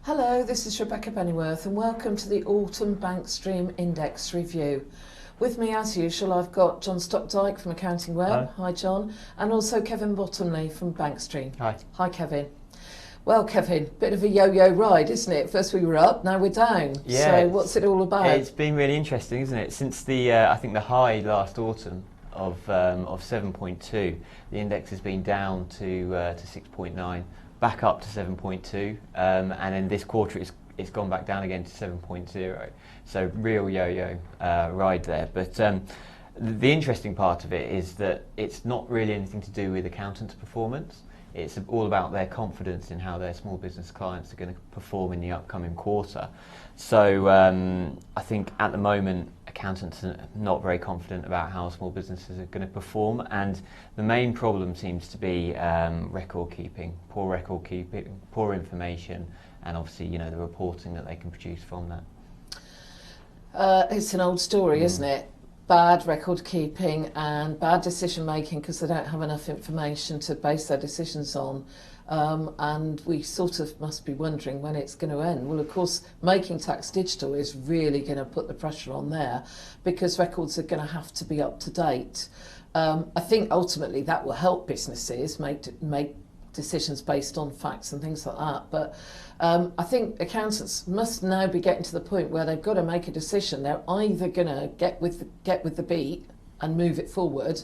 Hello, this is Rebecca Pennyworth and welcome to the Autumn BankStream Index Review. With me as usual I've got John Stockdyke from AccountingWeb. Hi John. And also Kevin Bottomley from BankStream. Hi. Hi Kevin. Well Kevin, bit of a yo-yo ride, isn't it? First we were up, now we're down. Yeah, so what's it all about? It's been really interesting, isn't it? Since the I think the high last autumn of 7.2, the index has been down to 6.9, back up to 7.2, and then this quarter it's gone back down again to 7.0. So real yo-yo ride there. But the interesting part of it is that it's not really anything to do with accountants' performance. It's all about their confidence in how their small business clients are going to perform in the upcoming quarter. So I think at the moment accountants are not very confident about how small businesses are going to perform, and the main problem seems to be record keeping, poor information, and obviously the reporting that they can produce from that. It's an old story, isn't it? Bad record keeping and bad decision making because they don't have enough information to base their decisions on. And we sort of must be wondering when it's going to end. Well, of course, making tax digital is really going to put the pressure on there because records are going to have to be up to date. I think ultimately that will help businesses make decisions based on facts and things like that. But I think accountants must now be getting to the point where they've got to make a decision. They're either going to get with the beat and move it forward,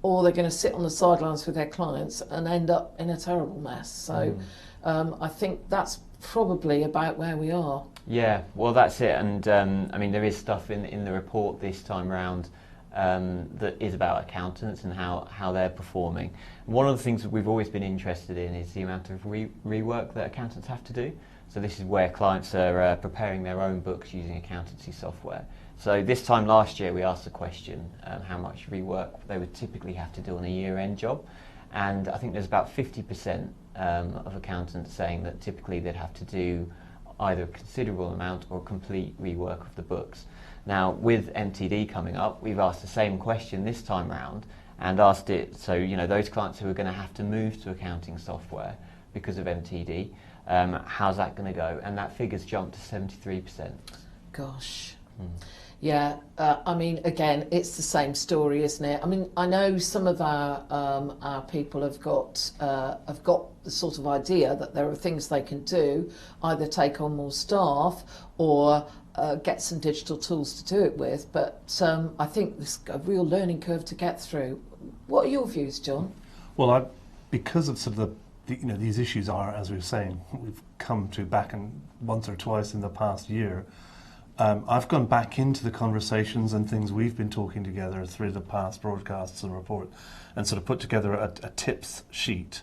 or they're going to sit on the sidelines with their clients and end up in a terrible mess. So I think that's probably about where we are. Yeah, well that's it. And I mean there is stuff in the report this time round that is about accountants and how they're performing. One of the things that we've always been interested in is the amount of rework that accountants have to do. So this is where clients are preparing their own books using accountancy software. So this time last year we asked the question how much rework they would typically have to do on a year-end job, and I think there's about 50% of accountants saying that typically they'd have to do either a considerable amount or a complete rework of the books. Now with MTD coming up, we've asked the same question this time round and asked it, so those clients who are going to have to move to accounting software because of MTD, how's that going to go? And that figure's jumped to 73%. Gosh. Yeah, I mean, again, it's the same story, isn't it? I mean, I know some of our people have got the sort of idea that there are things they can do, either take on more staff or get some digital tools to do it with. But I think there's a real learning curve to get through. What are your views, John? Well, because of sort of these issues are, as we were saying, we've come to back and once or twice in the past year. I've gone back into the conversations and things we've been talking together through the past broadcasts and reports and sort of put together a tips sheet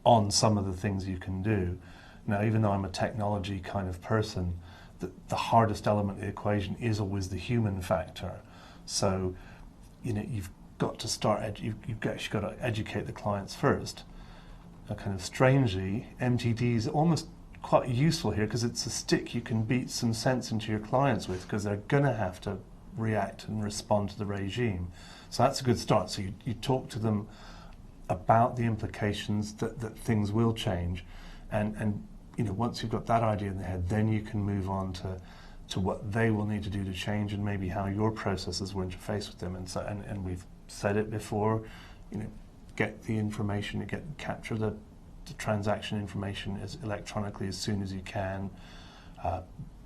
on some of the things you can do. Now, even though I'm a technology kind of person, the hardest element of the equation is always the human factor. So, you've got to start, you've actually got to educate the clients first. Now, kind of strangely, MTD is almost quite useful here because it's a stick you can beat some sense into your clients with, because they're going to have to react and respond to the regime. So that's a good start. So you talk to them about the implications that things will change, and once you've got that idea in the head, then you can move on to what they will need to do to change and maybe how your processes will interface with them. And we've said it before, get the information, capture the transaction information as electronically as soon as you can.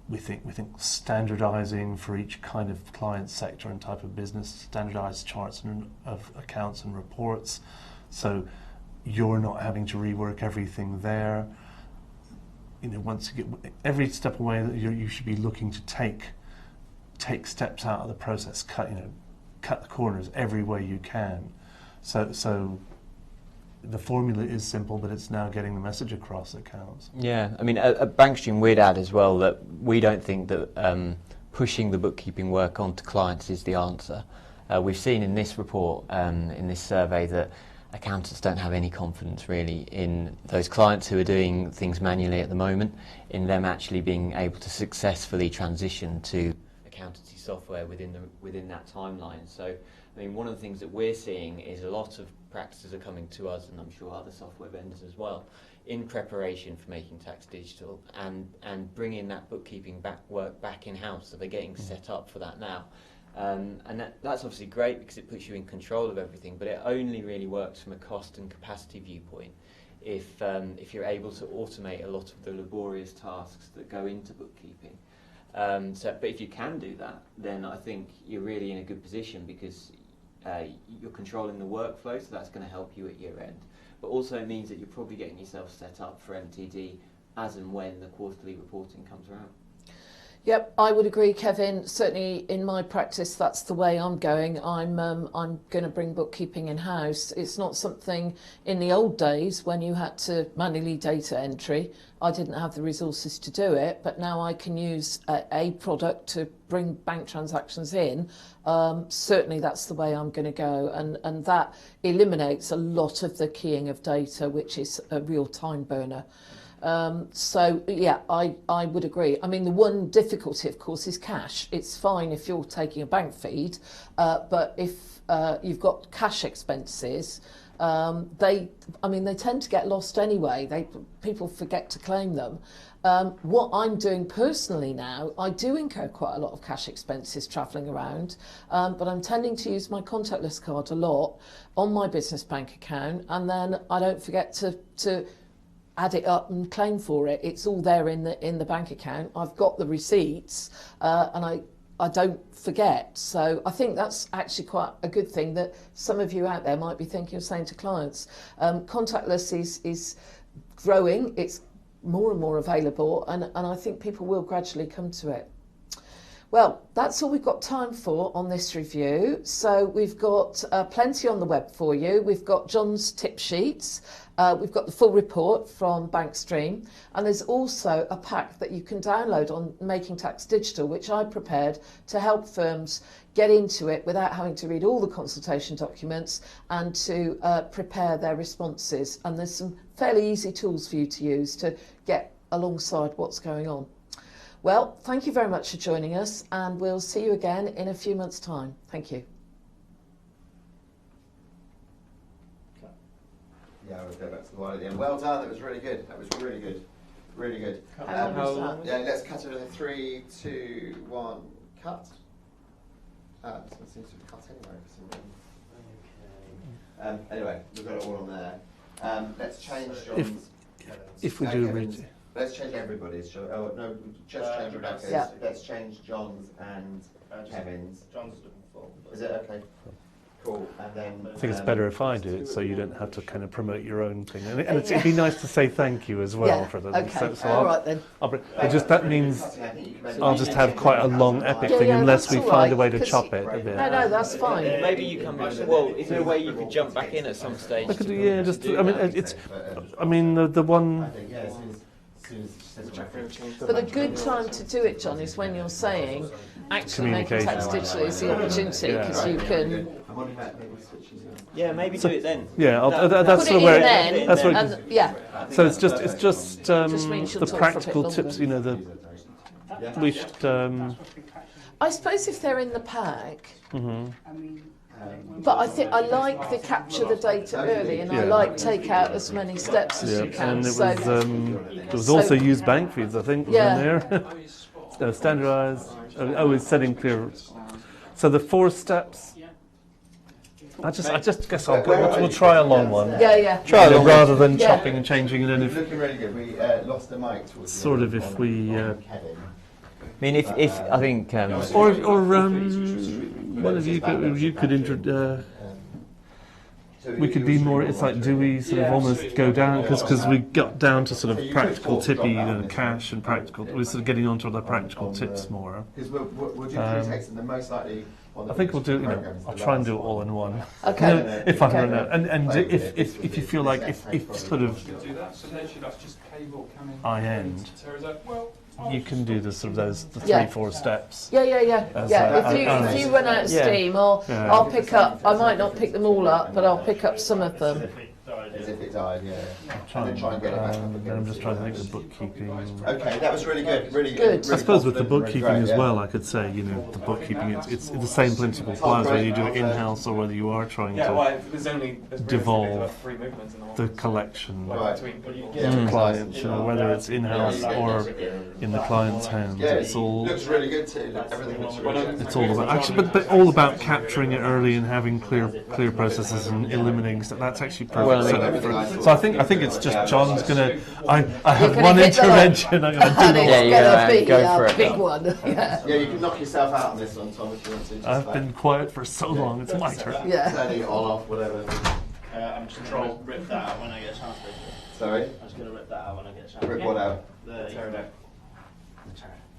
We think standardizing for each kind of client sector and type of business, standardized charts of accounts and reports, so you're not having to rework everything there. Once you get every step away, that you should be looking to take steps out of the process, cut the corners every way you can. So the formula is simple, but it's now getting the message across that counts. Yeah, I mean, at BankStream we'd add as well that we don't think that pushing the bookkeeping work onto clients is the answer. We've seen in this report, in this survey, that accountants don't have any confidence really in those clients who are doing things manually at the moment, in them actually being able to successfully transition to accountancy software within that timeline. So, I mean, one of the things that we're seeing is a lot of practices are coming to us, and I'm sure other software vendors as well, in preparation for making tax digital and bringing that bookkeeping work back in-house, so they're getting set up for that now. And that's obviously great because it puts you in control of everything, but it only really works from a cost and capacity viewpoint if you're able to automate a lot of the laborious tasks that go into bookkeeping. But if you can do that, then I think you're really in a good position because you're controlling the workflow, so that's going to help you at year end. But also it means that you're probably getting yourself set up for MTD as and when the quarterly reporting comes around. Yep, I would agree, Kevin. Certainly in my practice, that's the way I'm going. I'm going to bring bookkeeping in-house. It's not something in the old days when you had to manually data entry. I didn't have the resources to do it, but now I can use a product to bring bank transactions in. Certainly that's the way I'm going to go, and that eliminates a lot of the keying of data, which is a real time burner. So yeah, I would agree. I mean, the one difficulty, of course, is cash. It's fine if you're taking a bank feed, but if you've got cash expenses, they tend to get lost anyway. People forget to claim them. What I'm doing personally now, I do incur quite a lot of cash expenses travelling around, but I'm tending to use my contactless card a lot on my business bank account, and then I don't forget to add it up and claim for it. It's all there in the bank account. I've got the receipts, and I don't forget. So I think that's actually quite a good thing that some of you out there might be thinking of saying to clients. Contactless is growing. It's more and more available, and I think people will gradually come to it. Well, that's all we've got time for on this review. So we've got plenty on the web for you. We've got John's tip sheets. We've got the full report from LiveStream, and there's also a pack that you can download on Making Tax Digital, which I prepared to help firms get into it without having to read all the consultation documents and to prepare their responses. And there's some fairly easy tools for you to use to get alongside what's going on. Well, thank you very much for joining us, and we'll see you again in a few months' time. Thank you. Yeah, I would go back to the one at the end. Well done, that was really good. That was really good. Really good. How long was that? Yeah, let's cut it in 3, 2, 1, cut. This one seems to be cut anyway for some reason. Anyway, we've got it all on there. Let's change John's. If we do read. Let's change everybody's. Oh, no, just change Rebecca's. Yeah. Let's change John's and Kevin's. John's looking full. Is it okay? Cool. And then I think it's better if I do it, so you don't have to kind of promote your own thing. And it'd be nice to say thank you as well for them. Okay. So All right then. that means I'll just have quite a long epic thing unless we find a way to chop it a bit. No, that's fine. Maybe you come in. Well, is there a way you could jump back in at some stage? I could do, yeah, just. I mean, it's. I mean, the one. But a good time to do it, John, is when you're saying actually Making Tax Digital is the opportunity, because you can. Yeah, maybe do it then. Yeah, that's Put it where. in then, That's where. and, yeah. So it's just means you'll the talk practical for a bit tips. You know, we should. I suppose if they're in the pack. But I think I like the capture the data early, and I like take out as many steps as you can. And there was also use bank feeds, I think, was in there. Standardised. It's setting clear. So the 4 steps. I just guess we'll try a long one. Yeah. Try a long rather than chopping and changing. And then if looking really good. We lost the mic towards sort of if we. Kevin. I mean, if I think Or one of you could we could be more. It's like, do we sort of almost go down because we got down to sort of practical tippy and cash and practical. We're sort of getting onto the practical tips more. Because we'll do pre-text and then most likely. I think we'll do. I'll try and do it all in one. Okay. If I run out, and if you feel like if sort of I end. You can do the sort of the 3-4 steps. Yeah. If you run out of steam, I'll pick up. I might not pick them all up, but I'll pick up some of them. as if it died, yeah. Try And then try and get it back up again. Then I'm just trying to think of the bookkeeping. Okay, that was really good. Really Good. Really I suppose with the confident, bookkeeping really as great, well, I could say, you know, the bookkeeping, it's the same principle applies whether you do it in-house or whether you are trying to devolve the collection Right. to clients, you know, whether it's in-house or in the client's hands. Yeah, It's all looks really good too. Everything looks really good. it's all about actually, but all about capturing it early and having clear processes and eliminating stuff. That's actually perfect Well, I setup mean, for. So I think it's just John's gonna. I have gonna one hit the intervention. I'm gonna And do. it's Yeah, you going gotta to be go for a it. big one. Yeah. Yeah, you can knock yourself out on this one, Tom, if you want to. Just I've like been quiet for so long. It's my turn. Yeah. turning it on, off, whatever. I'm just going to rip that out when I get a chance. Sorry? I'm just going to rip that out when I get a chance. Rip what out? The turret.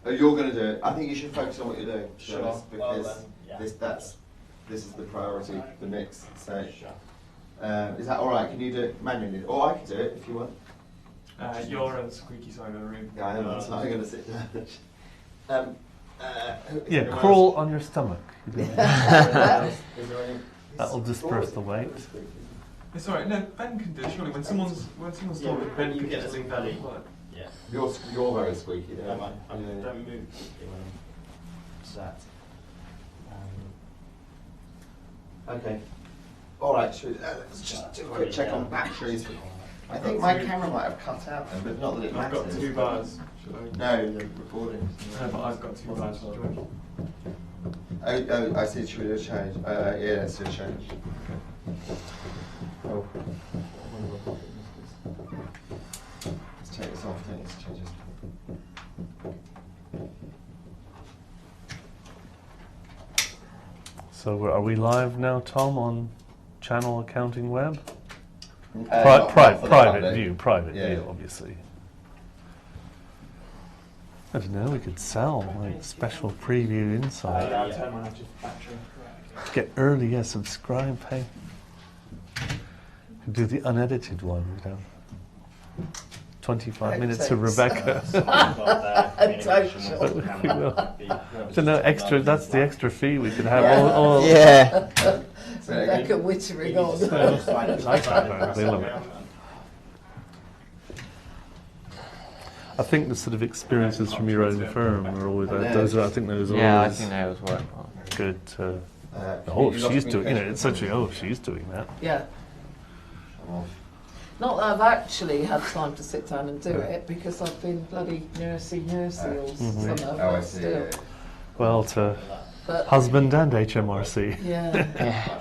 Oh, you're going to do it. I think you should focus on what you're doing. to be Sure. honest, Well, Because then, yeah. this is the priority, the next stage. Is that alright? Can you do it manually? Or I can do it if you want. You're on the squeaky side of the room. Yeah, I am. That's not going to sit down. Yeah, crawl on your stomach. Is there any? That'll disperse the weight. It's alright, no, Ben can do it, surely. When someone's talking, but Ben you can get just the lean belly. down. Yeah. You're very squeaky. Don't mind. Yeah. Don't move when I'm sat. Okay. Alright, let's just do a quick check on batteries. I think my camera might have cut out then, but not that it I've matters. got 2 bars. Should I? No, the recording. No, but I've got 2 bars. Do you want- Oh, I see. Should we do a change? Yeah, let's do a change. Oh. Let's take this off, don't need to change this. So are we live now, Tom, on channel AccountingWeb? Not for the Private public. view, Yeah. obviously. I don't know. We could sell like special preview inside. I'll turn mine off to battery. Get early, subscribe, hey. Could do the unedited one, you know. 25 minutes of Rebecca. I don't know, extra. That's the extra fee we could have. Yeah. All Yeah. Rebecca wittering on. like that, they love it. I think the sort of experiences from your own firm are always those. I think those are Yeah, I always think they always work well. good. To, You lost she's doing. communication. It's such a she's doing that. Yeah. Not that I've actually had time to sit down and do it because I've been bloody nursey all summer. Oh, I but see. still. Yeah. Well, to But husband and HMRC. yeah. Yeah.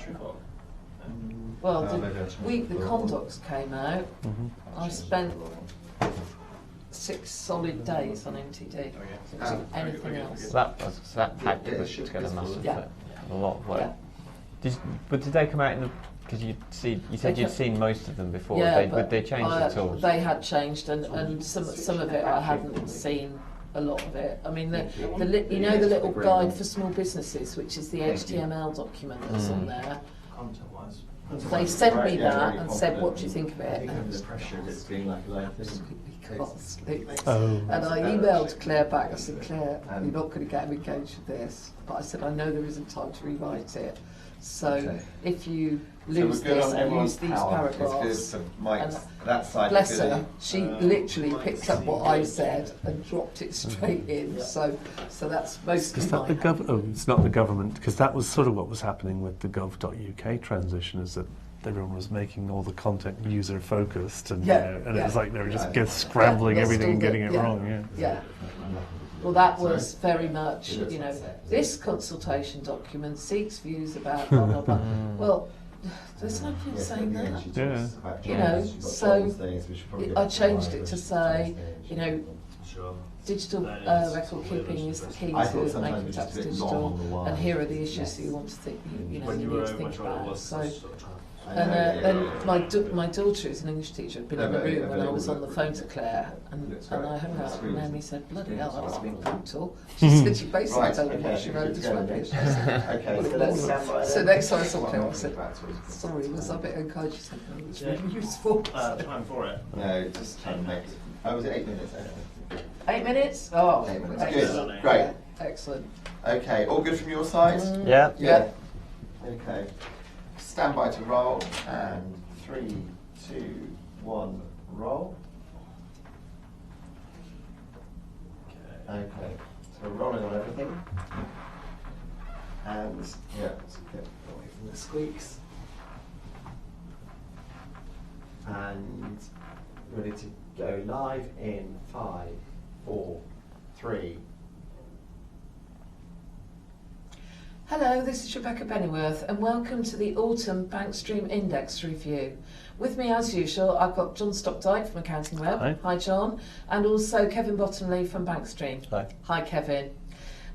Well, Oh, maybe that's the week the condocs came out, Mhm. I spent 6 solid days on MTD. Oh. Anything else? That pack Yeah, it put should together be massive. Yeah. A lot of work. Yeah. But did they come out in the? Because you said They you'd ca- seen most of them before. Yeah, Would they changed at all? They had changed, and some of it I hadn't seen. A lot of it. I mean, the you know the little guide for small businesses, which is the HTML document that's on there. They sent me that and said, "What do you think of I it?" think under And pressure it's been like a life thing. Oh. And I emailed Claire back. I said, "Claire, you're not going to get them engaged with this." But I said, "I know there isn't time to rewrite it. So Okay. if you So lose we're good this on and everyone's use these power. It's paragraphs." good for Mike's, that side. Bless is her, good. she literally picked up what I said and dropped it straight in. So that's mostly Is that the mine. Oh, it's not the government, because that was sort of what was happening with the gov.uk transition, is that everyone was making all the content user focused, and Yeah, you know, and yeah. it was like they were just scrambling Yeah, everything and lost all getting it the- yeah. wrong. Yeah. Yeah. Well, that was very much, you know, this consultation document seeks views about blah, blah, blah. Well, there's no point saying that. Yeah. You know, so I changed it to say, you know, digital record keeping is the key I thought to sometimes making it's tax just a bit long on the digital, wire. and here are the issues that you want to think, you know, you need to think about. So, I and know, then my daughter is an English teacher, had been in the room when I was on the phone to Claire, and I hung up, and Naomi said, "Bloody hell, that was a bit brutal." She said she basically Right, told me okay, what she wrote was rubbish. Okay, so let's stand by So there. next time I saw Claire, I said, Back to it. "Sorry, was I a bit unkind?" She said, "No, it was really useful." Time for it. No, just 10 minutes. Oh, was it 8 minutes? 8 minutes? Oh, 8 minutes. excellent. Good, great. Yeah, excellent. Okay, all good from your side? Yeah. Yeah. Okay. Stand by to roll, and 3, 2, 1, roll. Okay, so we're rolling on everything. And yeah, let's get away from the squeaks. And ready to go live in 5, 4, 3. Hello, this is Rebecca Pennyworth and welcome to the Autumn BankStream Index Review. With me as usual, I've got John Stockdike from AccountingWeb. Hi. Hi John. And also Kevin Bottomley from BankStream. Hi. Hi Kevin.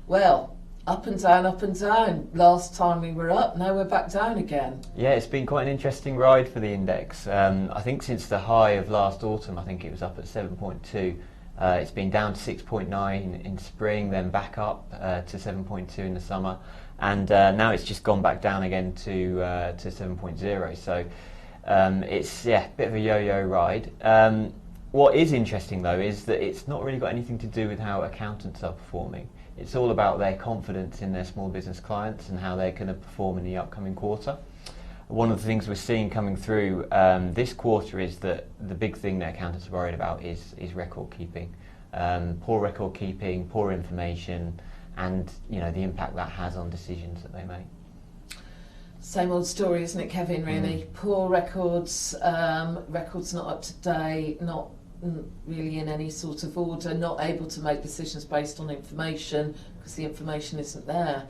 Well, up and down, up and down. Last time we were up, now we're back down again. Yeah, it's been quite an interesting ride for the index. I think since the high of last autumn, I think it was up at 7.2. It's been down to 6.9 in spring, then back up to 7.2 in the summer, and now it's just gone back down again to 7.0. So it's a bit of a yo-yo ride. What is interesting though is that it's not really got anything to do with how accountants are performing. It's all about their confidence in their small business clients and how they're going to perform in the upcoming quarter. One of the things we're seeing coming through this quarter is that the big thing that accountants are worried about is record keeping. Poor record keeping, poor information, and the impact that has on decisions that they make. Same old story, isn't it, Kevin, really? Poor records, records not up to date, not really in any sort of order, not able to make decisions based on information because the information isn't there.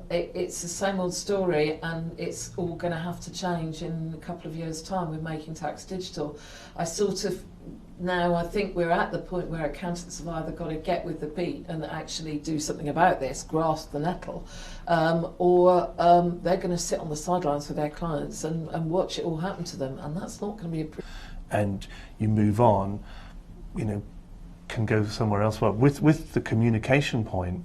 It's the same old story, and it's all going to have to change in a couple of years' time with Making Tax Digital. I think we're at the point where accountants have either got to get with the beat and actually do something about this, grasp the nettle, or they're going to sit on the sidelines with their clients and watch it all happen to them, and that's not going to be And you move on, can go somewhere else. Well, with the communication point,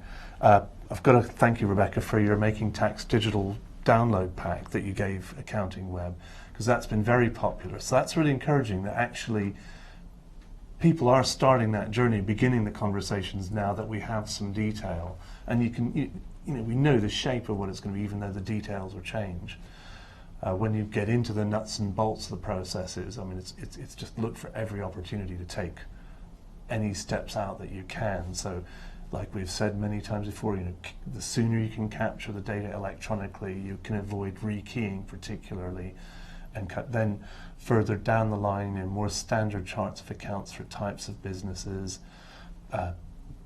I've got to thank you, Rebecca, for your Making Tax Digital download pack that you gave AccountingWeb, because that's been very popular. So that's really encouraging that actually people are starting that journey, beginning the conversations now that we have some detail, and we know the shape of what it's going to be, even though the details will change. When you get into the nuts and bolts of the processes, I mean, it's just look for every opportunity to take any steps out that you can. So, like we've said many times before, the sooner you can capture the data electronically, you can avoid rekeying particularly, and then further down the line, more standard charts of accounts for types of businesses,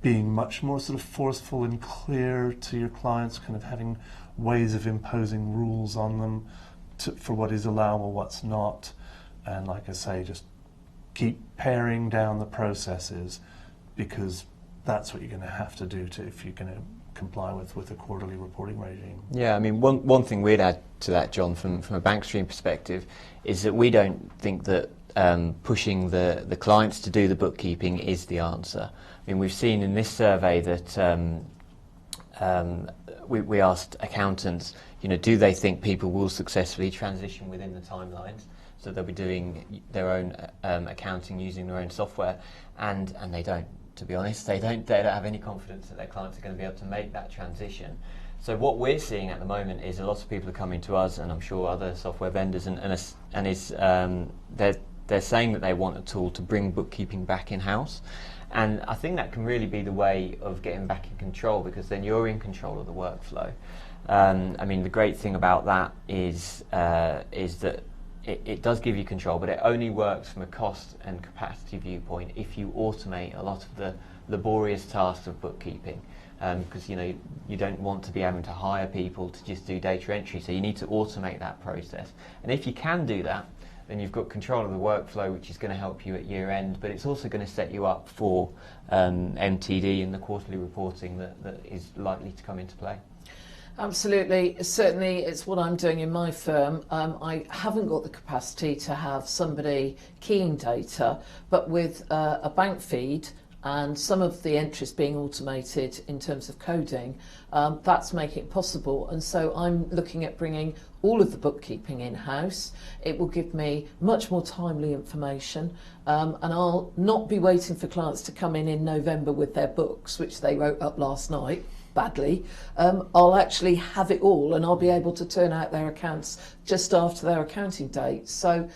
being much more sort of forceful and clear to your clients, kind of having ways of imposing rules on them for what is allowable, what's not, and like I say, just keep paring down the processes, because that's what you're going to have to do if you're going to comply with a quarterly reporting regime. Yeah, I mean, one thing we'd add to that, John, from a BankStream perspective, is that we don't think that pushing the clients to do the bookkeeping is the answer. I mean, we've seen in this survey that we asked accountants, do they think people will successfully transition within the timelines? So they'll be doing their own accounting using their own software, and they don't. To be honest, they don't have any confidence that their clients are going to be able to make that transition. So what we're seeing at the moment is a lot of people are coming to us, and I'm sure other software vendors, they're saying that they want a tool to bring bookkeeping back in-house. And I think that can really be the way of getting back in control, because then you're in control of the workflow. I mean, the great thing about that is that it does give you control, but it only works from a cost and capacity viewpoint if you automate a lot of the laborious tasks of bookkeeping, because you don't want to be having to hire people to just do data entry, so you need to automate that process. And if you can do that, then you've got control of the workflow, which is going to help you at year end, but it's also going to set you up for MTD and the quarterly reporting that is likely to come into play. Absolutely. Certainly it's what I'm doing in my firm. I haven't got the capacity to have somebody keying data, but with a bank feed and some of the entries being automated in terms of coding, that's making it possible. And so I'm looking at bringing all of the bookkeeping in-house. It will give me much more timely information, and I'll not be waiting for clients to come in November with their books, which they wrote up last night. badly, I'll actually have it all and I'll be able to turn out their accounts just after their accounting date. So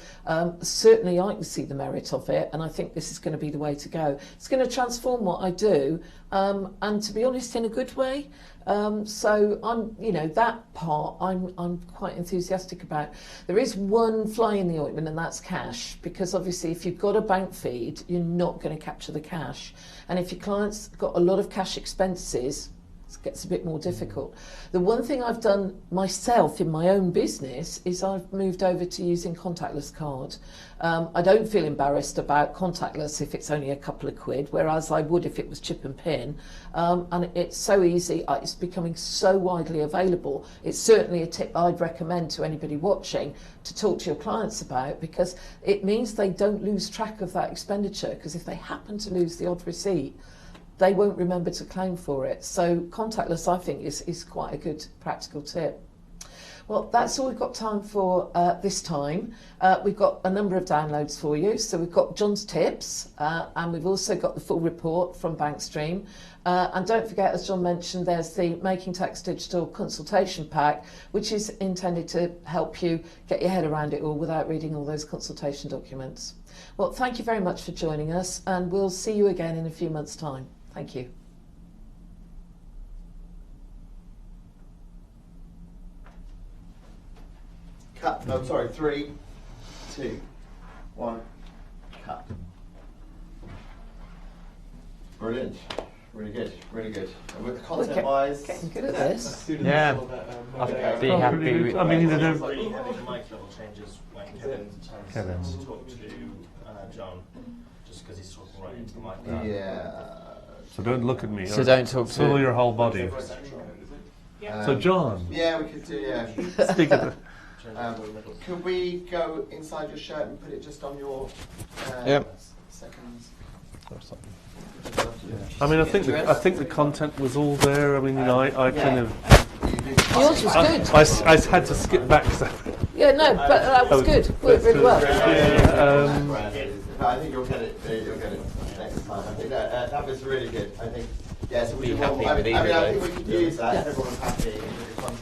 certainly I can see the merit of it, and I think this is going to be the way to go. It's going to transform what I do, and to be honest, in a good way. So I'm, that part I'm quite enthusiastic about. There is one fly in the ointment, and that's cash, because obviously if you've got a bank feed, you're not going to capture the cash. And if your client's got a lot of cash expenses, it gets a bit more difficult. The one thing I've done myself in my own business is I've moved over to using contactless card. I don't feel embarrassed about contactless if it's only a couple of quid, whereas I would if it was chip and pin. And it's so easy, it's becoming so widely available. It's certainly a tip I'd recommend to anybody watching to talk to your clients about, because it means they don't lose track of that expenditure, because if they happen to lose the odd receipt, they won't remember to claim for it. So contactless, I think, is quite a good practical tip. Well, that's all we've got time for this time. We've got a number of downloads for you. So we've got John's tips, and we've also got the full report from LiveStream. And don't forget, as John mentioned, there's the Making Tax Digital consultation pack, which is intended to help you get your head around it all without reading all those consultation documents. Well, thank you very much for joining us, and we'll see you again in a few months' time. Thank you. Cut. No, sorry. 3, 2, 1. Cut. Brilliant. Really good. Really good. And with the content-wise, getting good at this. Yeah. I'd be happy with. I mean, Mic level changes when Kevin turns to talk to John, just because he's talking right into the mic. yeah. So don't look at me. So don't talk to. Swallow your whole body. So John. Yeah, we could do. Yeah. Speak of the. Could we go inside your shirt and put it just on your seconds? I mean, I think the content was all there. I mean, I kind of. Yours was good. I had to skip back. Yeah, no, but that was good. Worked really well. I think you'll get it. You'll get it next time. I think that was really good. I think. Yeah, so we happy with I think we could use that. Yeah. Everyone's happy.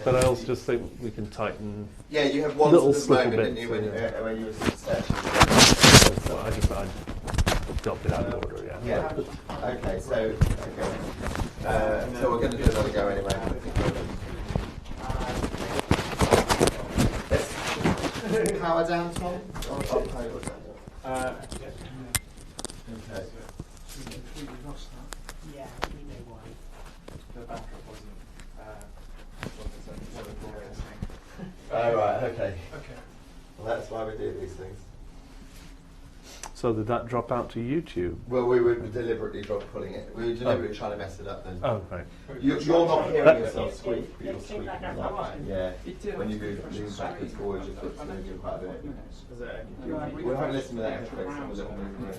But I also just think we can tighten. Yeah, you have one little sort of slipper moment, didn't you, bits, when you were searching. Well, I dropped it out of order. Yeah. Okay, so we're going to do another go anyway. Let's power down, Tom. I'll power down. Okay. Yeah, we know why. The backdrop wasn't. Oh, right, okay. Okay. Well, that's why we do these things. So did that drop out to YouTube? Well, we were deliberately pulling it. We were deliberately trying to mess it up then. Oh, right. You're not hearing yourself squeak, but you're squeaking a lot. Yeah. When you move backwards, forwards, you're moving quite a bit. We'll have a listen to that extra bit, so we'll look at moving around.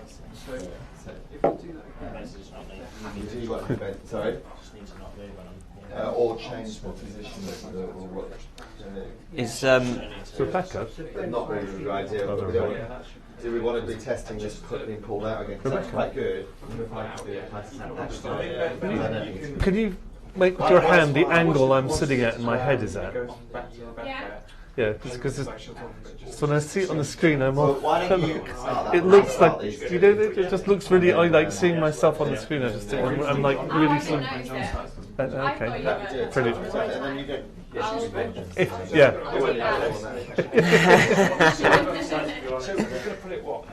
So if we do that again, You do what you meant, sorry? Just need to not move when I'm Or change the position or what. Is Rebecca? Not really the idea. But we don't want, do we want to be testing this being pulled out again? Because that's quite good. Can you make with your hand the angle I'm sitting at and my head is at? goes back to Rebecca. Yeah, because so when I see it on the screen, I'm Well, off. why don't you start that It one? looks Start like, these. you know, it just looks really, I like seeing myself on the screen. I'm like really sort of, okay, brilliant. And then you don't. Yeah. So we're going to put it what?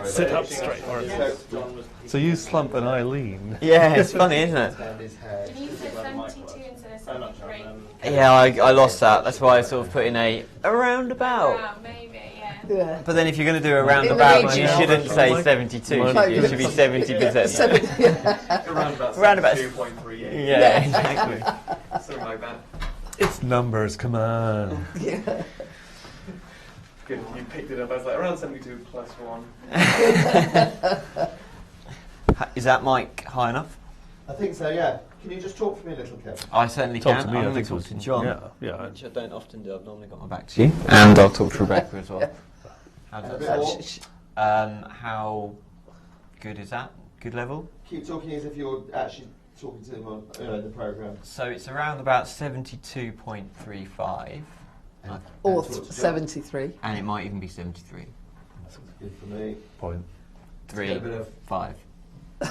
Sit up straight. So you slump and I lean. yeah, it's funny, isn't it? You said 72 instead of 73. Yeah, I lost that. That's why I sort of put in a roundabout. Wow, maybe, yeah. Yeah. But then if you're going to do a roundabout, you region. shouldn't say 72. should you? It should be 70%. Roundabout. 2.38. Yeah, exactly. Something like that. It's numbers, come on. Yeah. Good, you picked it up. I was like around 72 plus 1. Is that mic high enough? I think so, yeah. Can you just talk for me a little, Kevin? I certainly Talk can. to me, I'm I going think to it talk to was- John. Yeah. Which I don't often do. I've normally got my back to you. And I'll talk to Rebecca as well. How A does bit that more. how good is that? Good level? Keep talking as if you're actually talking to them on the programme. So it's around about 72.35. Or 73. And it might even be 73. That's good for me. Point. 3.5.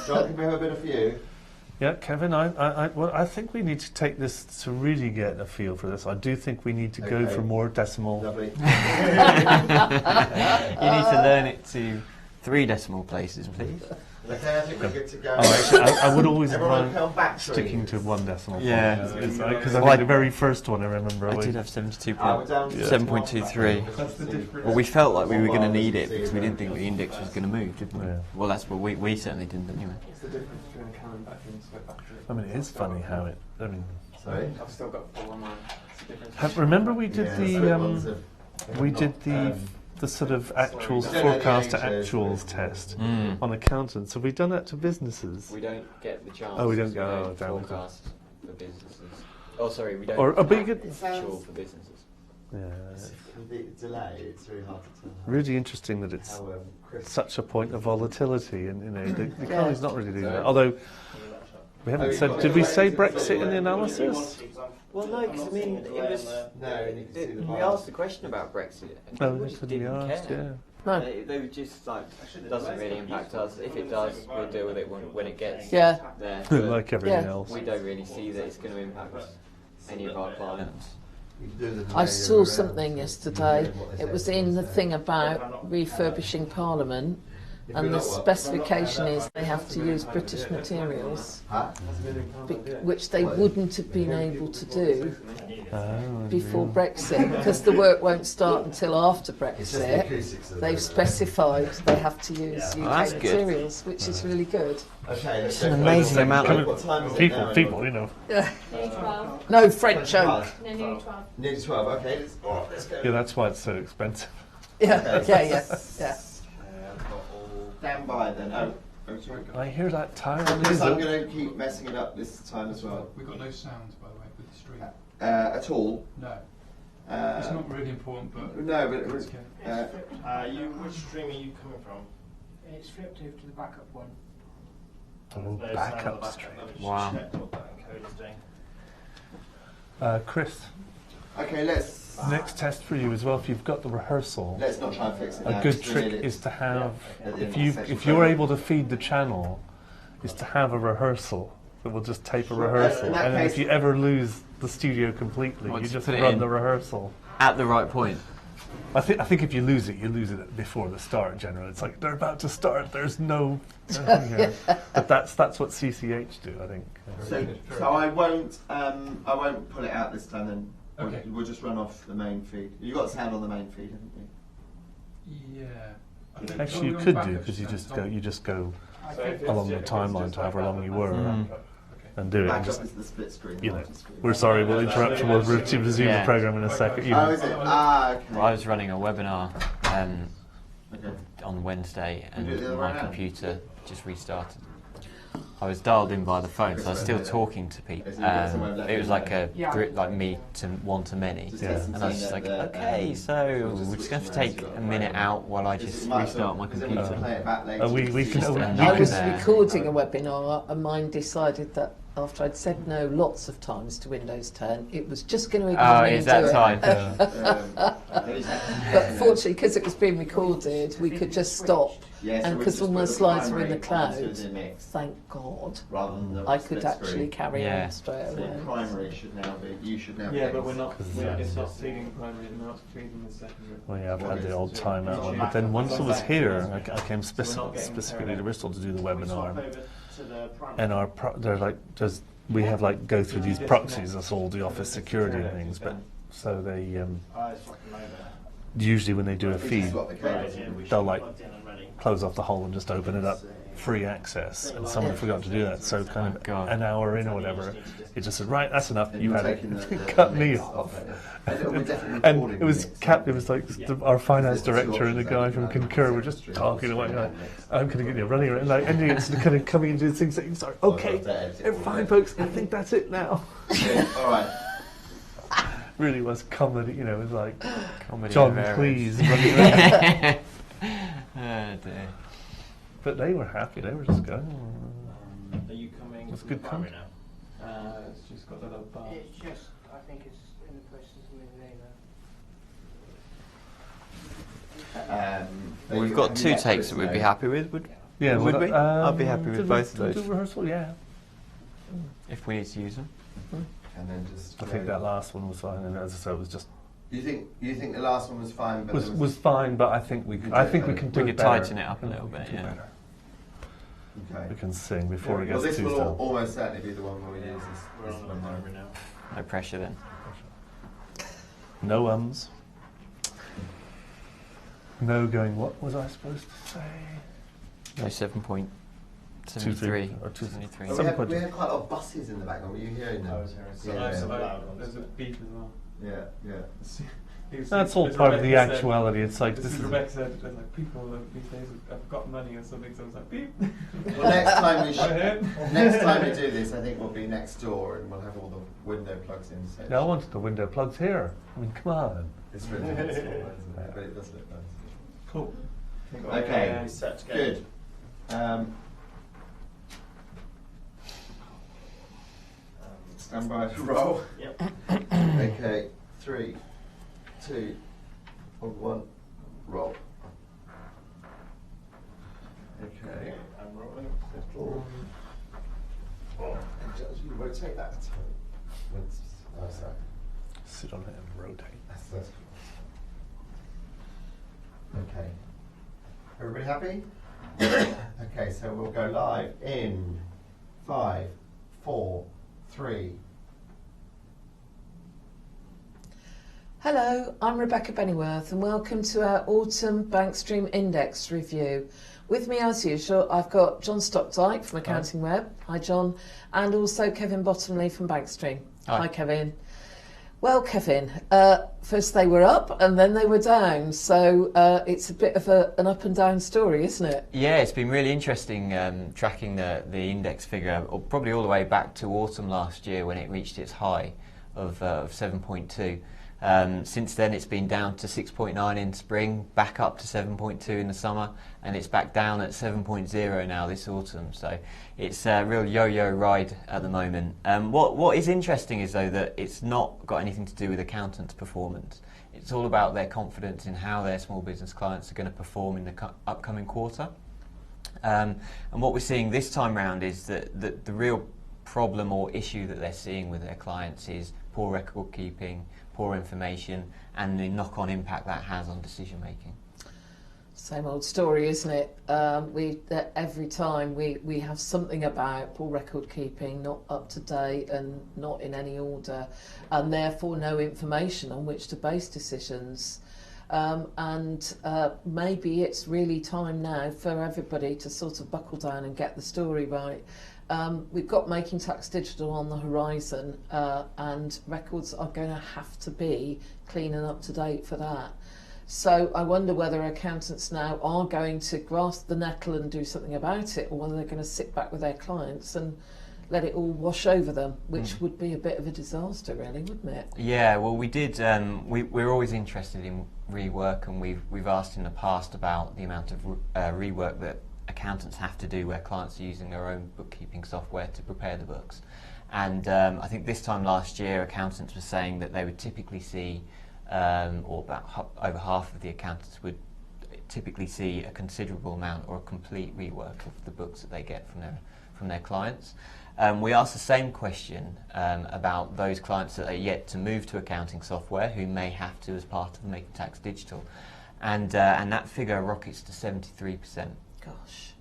John, can we have a bit of you? Yeah, Kevin, I think we need to take this to really get a feel for this. I do think we need to go for more decimal. Lovely. You need to learn it to 3 decimal places, please. Okay, I think we're good to go. Actually, I would always Everyone come advise back, sticking to 1 decimal Yeah. point. Because I think the very first one I remember. I did have 7.23. That's the difference. Well, we felt like we were going to need it because we didn't think the index was going to move, didn't we? Yeah. Well, that's what we certainly didn't anyway. What's the difference between a calendar and a battery? I mean, it is funny how it. I mean, Sorry? I've still got 4 on mine. What's the difference? remember we did Yeah, the sort of actuals forecast to actuals test on accountants. Have we done that to businesses? We don't get the chance. Oh, we don't to go. Oh, forecast for businesses. Oh, sorry, we don't. Or a big. Actual for businesses. Yeah. the delay, it's very hard to tell. Really interesting that it's How crisp. such a point of volatility, and the economy's not really doing that. Although we haven't said, did we say Brexit in the analysis? Well, no, because I mean, it was. No, you can see the We bar. asked the question about Brexit. And Oh, people that's just what we didn't asked, care. yeah. No. They were just like, it doesn't really impact us. If it does, we'll deal with it when it gets Yeah. there. Like everything Yeah. else. We don't really see that it's going to impact any of our clients. I saw something yesterday. It was in the thing about refurbishing Parliament, and the specification is they have to use British materials, which they wouldn't have been able to do before Brexit, because the work won't start until after Brexit. They've specified they have to use that's UK good. materials, which is really good. Okay, It's an amazing amount of. What time is it now? People, you know. Yeah. Nearly 12. No French oak. No, nearly 12. Nearly 12, okay, let's go. Yeah, that's why it's so expensive. Yeah, yeah. Stand by then. Oh, sorry. I hear that tire on Because his I'm going to keep messing it up this time as well. We've got no sound, by the way, with the stream. At all. No. It's not really important, but... No, but it was. Which stream are you coming from? It's flipped over to the backup one. Oh, No sound on the backup back. stream. Let me just Wow. check what that encode is doing. Chris, Okay, let's next test for you as well. If you've got the rehearsal, not try and fix it. a now, good just trick really- is to have, At the end if of the session. if you're able to feed the channel, is to have a rehearsal. So we'll just tape a Sure. rehearsal, In that and then if case- you ever lose the studio completely, Well, you just just put it run in. the rehearsal. At the right point. I think if you lose it before the start. Generally, it's like they're about to start. There's no, but that's what CCH do. I think. So I won't pull it out this time. Then Okay. we'll just run off the main feed. You got sound on the main feed, haven't you? Yeah. Actually, you could do because you just go along the timeline to however long you were and do it. And Back just, up is the split screen. you know, multi-screen. we're sorry, we'll interrupt you. We'll resume the Yeah. program in a second. You Oh, know. is it? Ah, okay. Well, I was running a webinar Okay. on Wednesday, You do it the and other way my around? computer just restarted. I was dialed in by the phone, so I was still talking to people. It was like like me to one to many, Just Yeah. listen and to I was just that, like, okay, so we're just going to take a minute out while I just restart my Because then we can computer. play it back later. We can. Just we a I note was there. recording a webinar, and mine decided that after I'd said no lots of times to Windows 10, it was just going to ignore Oh, me it's and do that it. time. But fortunately, because it was being recorded, we could just stop. Yeah, so And we because just all put my the slides were in the primary onto cloud, the mix, thank God, rather than the I split could actually screen. carry Yeah. on straight So the away. primary should now be. You should now be. Yeah, but we're not Yeah. it's not feeding primary, and now it's feeding the secondary. Well, yeah, I've had the old timeout one, but then once I was here, I came specifically to Bristol to do the webinar, and we have like go through these proxies. That's all the office security and things, but so they usually when they do a feed, they'll like close off the whole and just open it up, free access, and someone forgot to do that. So kind of God. an hour in or whatever, it just said, right, that's enough. You had it. Cut me off. And it was like our finance director and the guy from Concur were just talking away. Like, I'm going to get you running around, like, and it's kind of coming into things saying, sorry, okay, fine, folks, I think that's it now. All right. Really was comedy, you know, it was like Comedy John of errors. Cleese running around. Oh dear. But they were happy. They were just going. Are you coming That's from good the primary content. now? It's just got a little bar. It's just, I think it's in the process of moving over. We've got two takes that we'd be happy with. Would Yeah, would well, we? I'd be happy with both of do those. rehearsal, yeah. If we need to use them. And then just. I think that last one was fine, and as I said, it was just You think the last one was fine, but was fine, but I think we can do We could better. tighten it up a little bit, We can do yeah. better. Okay. We can sing before it Well, gets this too will still. almost certainly be the one where we use We're this on one the now. primary now. No pressure then. No ums. No going. What was I supposed to say? No 7.73 or 73. Oh, we had quite a lot of buses in the background. Were you hearing them? I was hearing some, Yeah. some loud ones. There's a beep as well. Yeah. That's all part of the actuality. It's like this is. Rebecca said, there's like people these days have got money or something, so it's like beep. Well, next time we Right next time we do this, I think we'll be next door and we'll have all the window plugs in. So No, I wanted the window plugs here. I mean, come on. it's really small, isn't it? But it does look nice. Cool. Okay, Set to go. good. Stand by to roll. Yep. Okay, 3, 2, 1, roll. Okay. I'm rolling. You rotate that. Oh, sorry. Sit on it and rotate. That's okay. Everybody happy? Okay, so we'll go live in 5, 4, 3. Hello, I'm Rebecca Bennyworth and welcome to our Autumn BankStream Index review. With me as usual, I've got John Stockdyke from AccountingWeb. Hi John. And also Kevin Bottomley from BankStream. Hi Kevin. Well, Kevin, first they were up and then they were down, so it's a bit of an up and down story, isn't it? Yeah, it's been really interesting tracking the index figure, probably all the way back to autumn last year when it reached its high of 7.2. Since then it's been down to 6.9 in spring, back up to 7.2 in the summer, and it's back down at 7.0 now this autumn. So it's a real yo-yo ride at the moment. What is interesting is though that it's not got anything to do with accountants' performance. It's all about their confidence in how their small business clients are going to perform in the upcoming quarter. And what we're seeing this time round is that the real problem or issue that they're seeing with their clients is poor record keeping, poor information, and the knock-on impact that has on decision making. Same old story, isn't it? Every time we have something about poor record keeping, not up to date and not in any order, and therefore no information on which to base decisions. Maybe it's really time now for everybody to sort of buckle down and get the story right. We've got Making Tax Digital on the horizon, and records are going to have to be clean and up to date for that. So I wonder whether accountants now are going to grasp the nettle and do something about it, or whether they're going to sit back with their clients and let it all wash over them, which would be a bit of a disaster, really, wouldn't it? Yeah, well, we did. We're always interested in rework, and we've asked in the past about the amount of rework that accountants have to do where clients are using their own bookkeeping software to prepare the books. And I think this time last year, accountants were saying that they would typically see, or about over half of the accountants would typically see a considerable amount or a complete rework of the books that they get from their clients. We asked the same question about those clients that are yet to move to accounting software who may have to as part of Making Tax Digital, and that figure rockets to 73%. Gosh.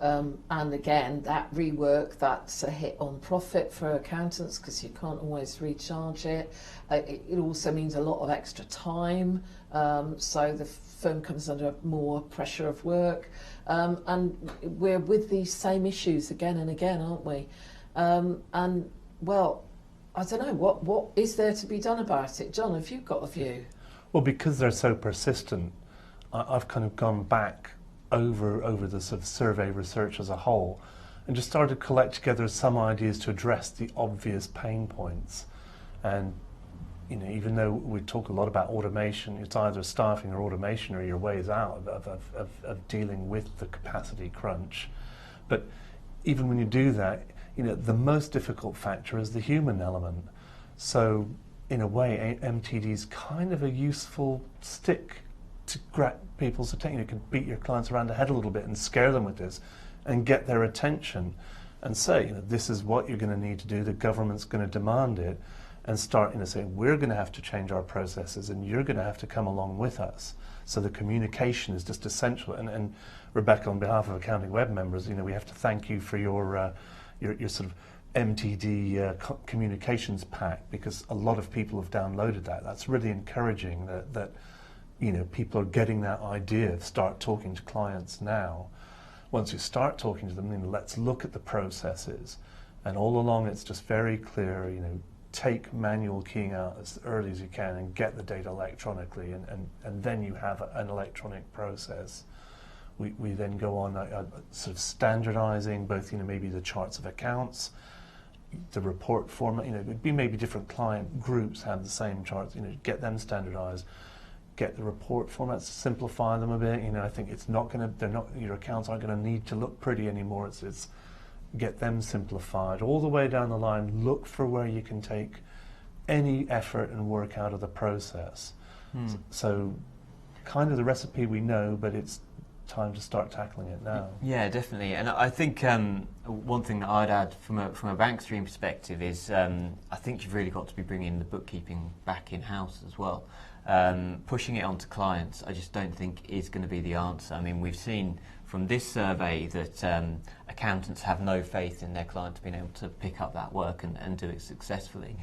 And again, that rework, that's a hit on profit for accountants because you can't always recharge it. It also means a lot of extra time, so the firm comes under more pressure of work. And we're with these same issues again and again, aren't we? And, well, I don't know, what is there to be done about it? John, have you got a view? Well, because they're so persistent, I've kind of gone back over the sort of survey research as a whole and just started to collect together some ideas to address the obvious pain points. And even though we talk a lot about automation, it's either staffing or automation or your ways out of dealing with the capacity crunch. But even when you do that, the most difficult factor is the human element. So in a way, MTD is kind of a useful stick to grab people's attention. You can beat your clients around the head a little bit and scare them with this and get their attention and say, this is what you're going to need to do, the government's going to demand it, and start saying, we're going to have to change our processes and you're going to have to come along with us. So the communication is just essential. And Rebecca, on behalf of AccountingWeb members, we have to thank you for your sort of MTD communications pack, because a lot of people have downloaded that. That's really encouraging that people are getting that idea of start talking to clients now. Once you start talking to them, let's look at the processes. And all along it's just very clear, take manual keying out as early as you can and get the data electronically, and then you have an electronic process. We then go on sort of standardizing both, maybe the charts of accounts, the report format, it'd be maybe different client groups have the same charts, get them standardized, get the report formats, simplify them a bit. I think your accounts aren't going to need to look pretty anymore. It's get them simplified. All the way down the line, look for where you can take any effort and work out of the process. So kind of the recipe we know, but it's time to start tackling it now. Yeah, definitely. And I think one thing that I'd add from a BankStream perspective is I think you've really got to be bringing the bookkeeping back in-house as well. Pushing it onto clients, I just don't think is going to be the answer. I mean, we've seen from this survey that accountants have no faith in their clients being able to pick up that work and do it successfully.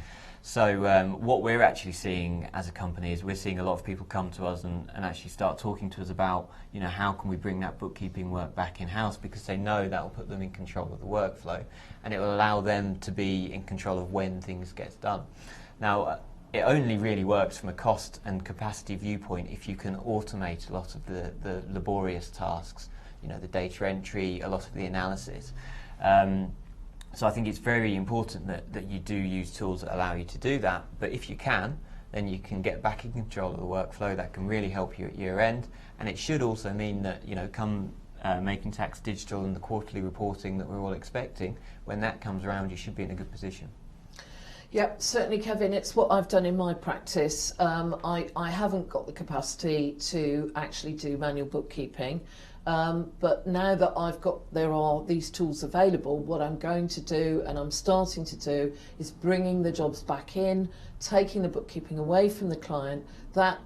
So what we're actually seeing as a company is we're seeing a lot of people come to us and actually start talking to us about, how can we bring that bookkeeping work back in-house, because they know that will put them in control of the workflow and it will allow them to be in control of when things get done. Now, it only really works from a cost and capacity viewpoint if you can automate a lot of the laborious tasks, the data entry, a lot of the analysis. So I think it's very important that you do use tools that allow you to do that. But if you can, then you can get back in control of the workflow. That can really help you at year end. And it should also mean that, come making tax digital and the quarterly reporting that we're all expecting, when that comes around, you should be in a good position. Yep, certainly, Kevin. It's what I've done in my practice. I haven't got the capacity to actually do manual bookkeeping. But now that there are these tools available, what I'm going to do, and I'm starting to do, is bringing the jobs back in, taking the bookkeeping away from the client. That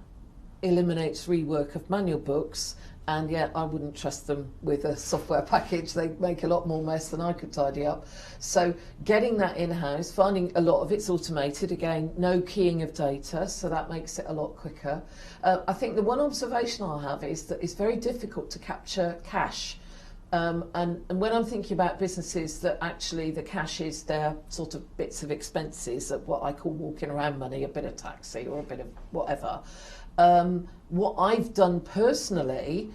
eliminates rework of manual books, and yet I wouldn't trust them with a software package. They make a lot more mess than I could tidy up. So getting that in-house, finding a lot of it's automated, again, no keying of data, so that makes it a lot quicker. I think the one observation I'll have is that it's very difficult to capture cash. And when I'm thinking about businesses that actually the cash is their sort of bits of expenses, of what I call walking around money, a bit of taxi or a bit of whatever, what I've done personally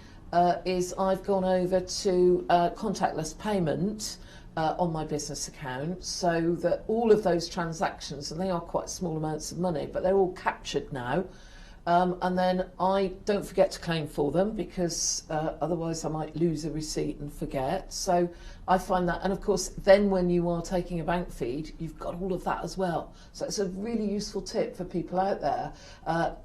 is I've gone over to contactless payment on my business account, so that all of those transactions, and they are quite small amounts of money, but they're all captured now. And then I don't forget to claim for them, because otherwise I might lose a receipt and forget. So I find that, and of course then when you are taking a bank feed, you've got all of that as well. So it's a really useful tip for people out there.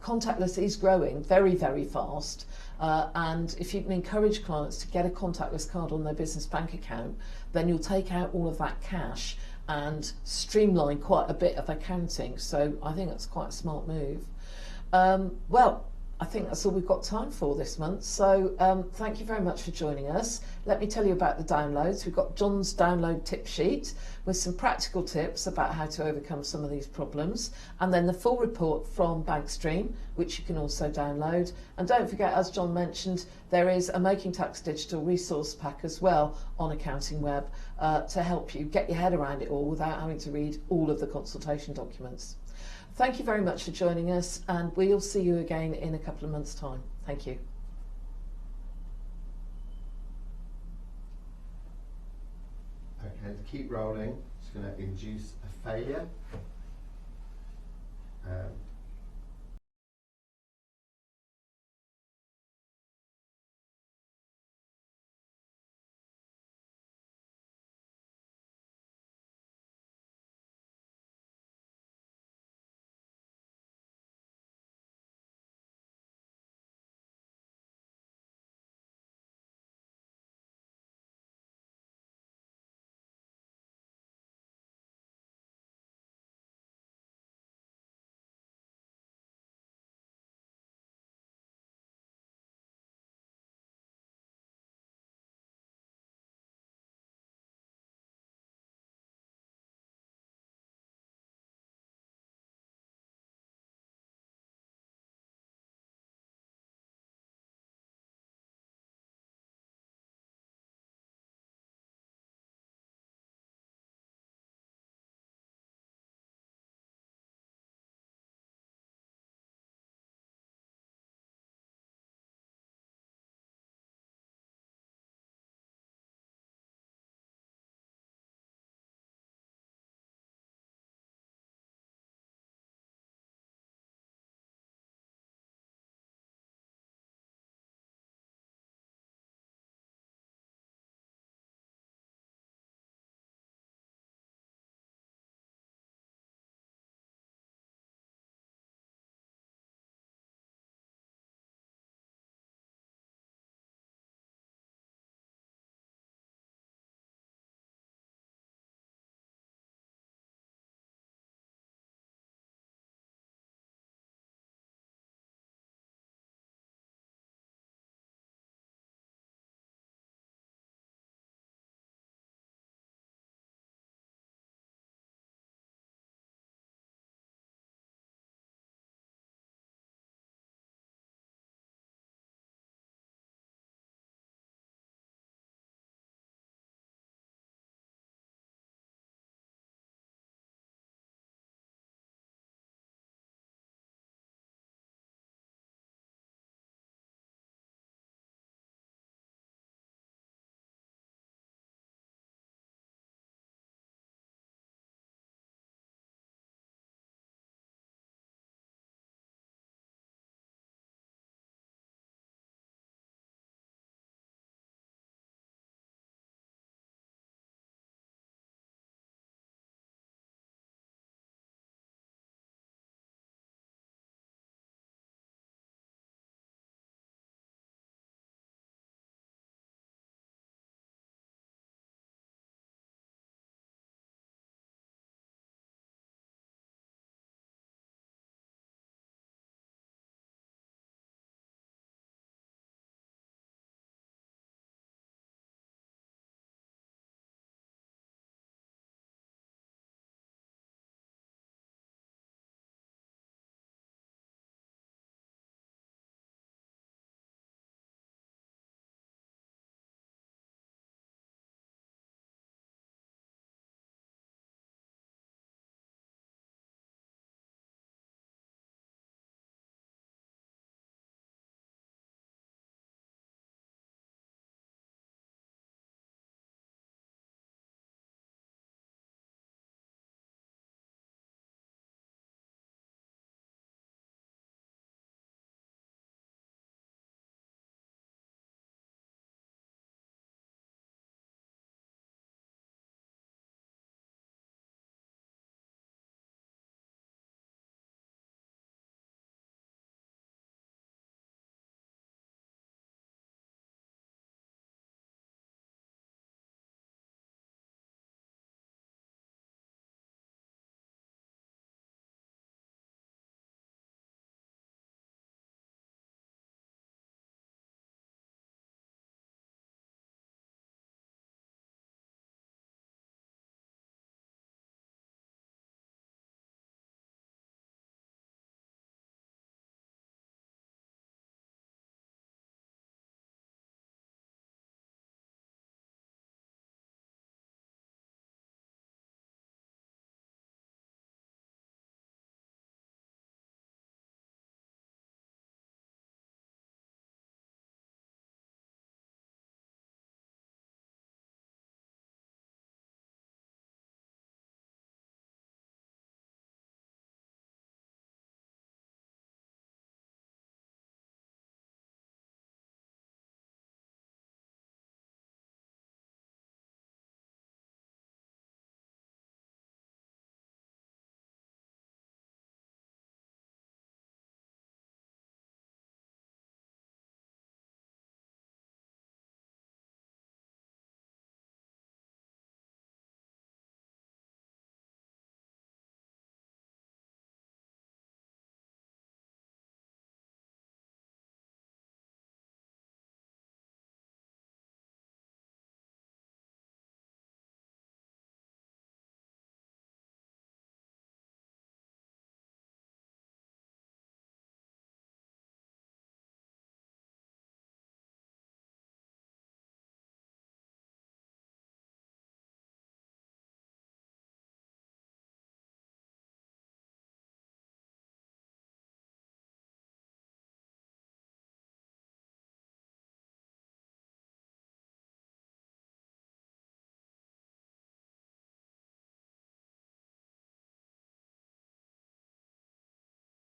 Contactless is growing very, very fast. And if you can encourage clients to get a contactless card on their business bank account, then you'll take out all of that cash and streamline quite a bit of accounting. So I think that's quite a smart move. Well, I think that's all we've got time for this month. So thank you very much for joining us. Let me tell you about the downloads. We've got John's download tip sheet with some practical tips about how to overcome some of these problems. And then the full report from BankStream, which you can also download. And don't forget, as John mentioned, there is a Making Tax Digital resource pack as well on AccountingWeb to help you get your head around it all without having to read all of the consultation documents. Thank you very much for joining us, and we'll see you again in a couple of months' time. Thank you. Okay, to keep rolling, it's going to induce a failure.